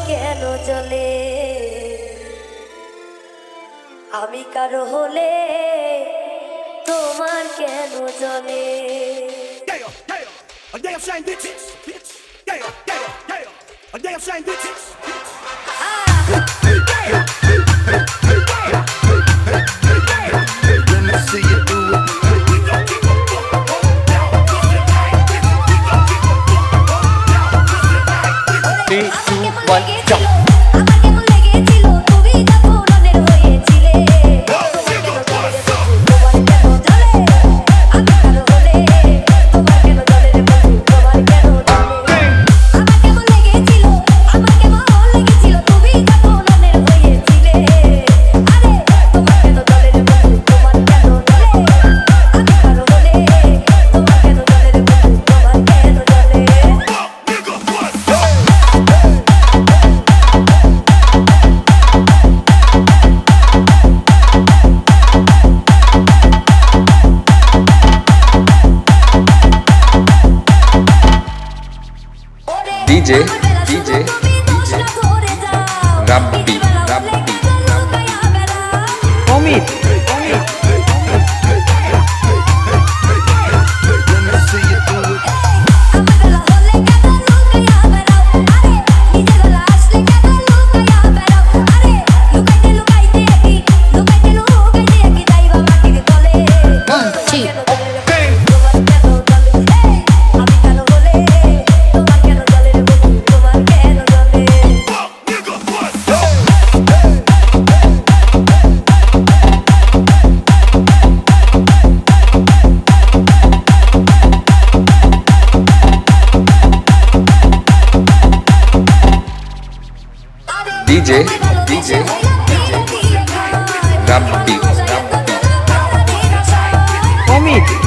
কেন জ্বলে আমি কারো হলে তোমার কেন জ্বলে A damn shame, bitch. Yeah, yeah, yeah. A damn shame, bitch. Let me see you do it. We gon' keep on going down. 3, 2, 1, jump. DJ Rabbi Omid DJ Rabbi Omid